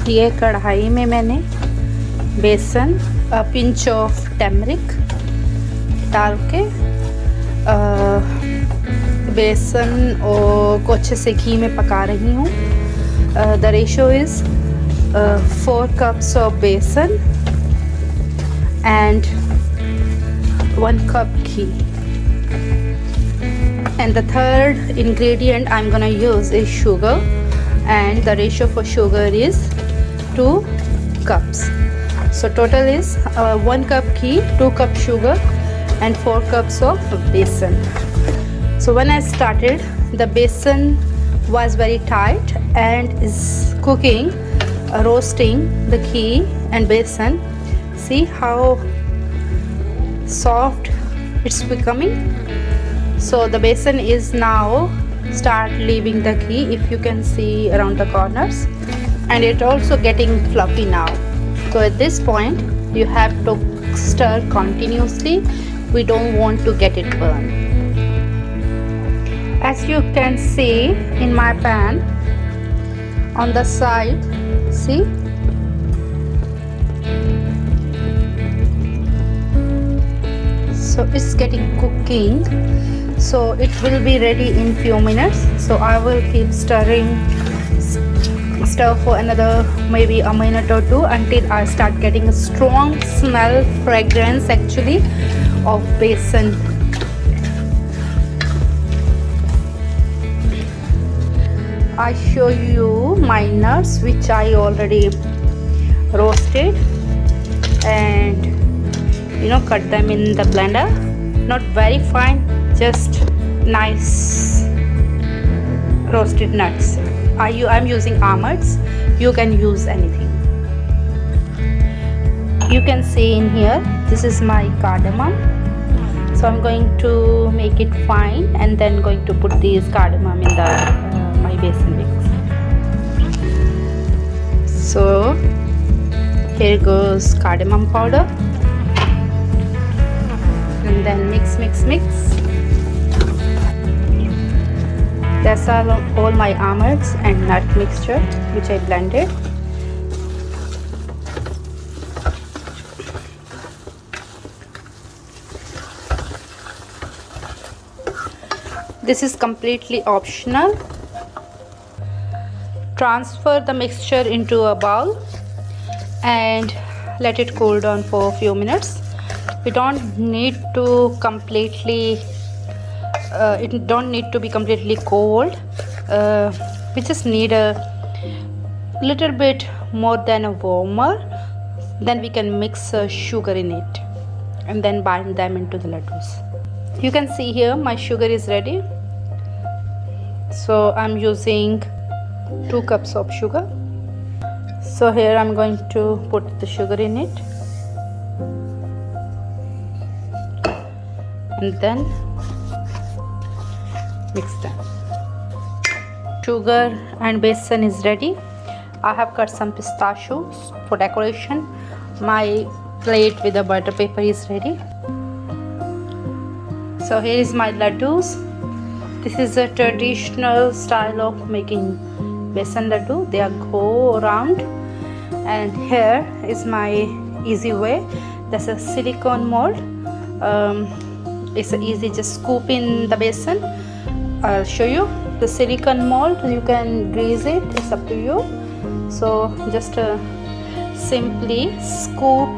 ये कढ़ाई में मैंने बेसन, पिंच ऑफ टर्मरिक डाल के बेसन को अच्छे से घी में पका रही हूँ. The ratio is 4 cups of besan and 1 cup ghee. And the third ingredient I'm gonna use is sugar, and the ratio for sugar is 2 cups. So total is 1 cup ghee, 2 cup sugar and 4 cups of besan. So when I started, the besan was very tight and is cooking, roasting the ghee and besan. See how soft it's becoming. So the besan is now start leaving the ghee, if you can see around the corners, and it also getting fluffy now. So at this point you have to stir continuously. We don't want to get it burned. As you can see in my pan, on the side, see, so it's getting cooking, so it will be ready in few minutes. So I will keep stir for another maybe a minute or two until I start getting a strong smell, fragrance actually of besan. I show you my nuts which I already roasted and cut them in the blender. Not very fine, just nice roasted nuts. I'm using almonds. You can use anything. You can see in here, this is my cardamom. So I'm going to make it fine and then going to put these cardamom in the my besan mix. So here goes cardamom powder. And then mix. That's all my almonds and nut mixture which I blended. This is completely optional. Transfer the mixture into a bowl and let it cool down for a few minutes. We don't need to completely it don't need to be completely cold. We just need a little bit more than a warmer. Then we can mix sugar in it and then bind them into the ladoos. You can see here my sugar is ready. So I'm using 2 cups of sugar. So here I'm going to put the sugar in it and then mix them. Sugar and besan is ready. I have cut some pistachios for decoration. My plate with the butter paper is ready. So here is my ladoos. This is a traditional style of making besan ladoo. They are go around, and here is my easy way. That's a silicone mold. It's easy, just scoop in the besan. I'll show you the silicone mold. You can grease it, it's up to you. So just simply scoop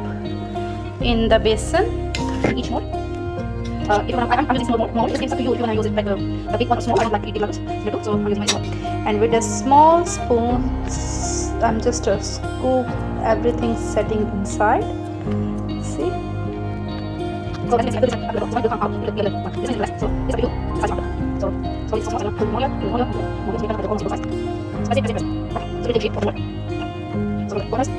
in the besan each mold. I'm using small mold. It's up to you if you want to use it like a big one or small. I don't like eating ladoo, so I'm using my small. And with a small spoon, I'm just scoop everything setting inside. See? So that's it. So I will come out. This is the last. So it's up to you. So it's small. More. So we take it for more. So bonus.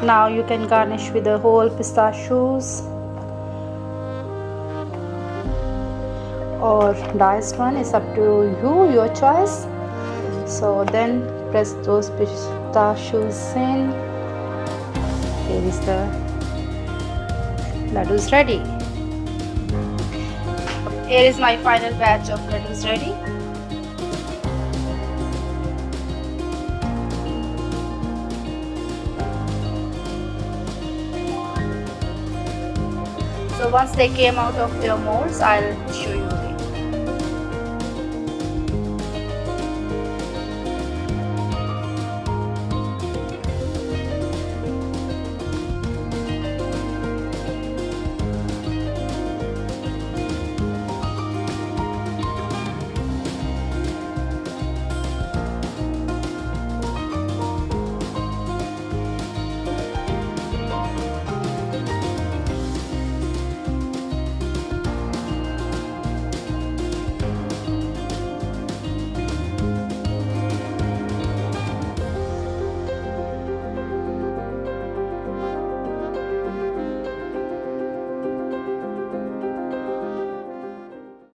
Now you can garnish with the whole pistachios or diced one. It's up to you, your choice. So then press those pistachios in. Here is the ladoos ready. Here is my final batch of ladoos ready. So once they came out of their molds, I'll show you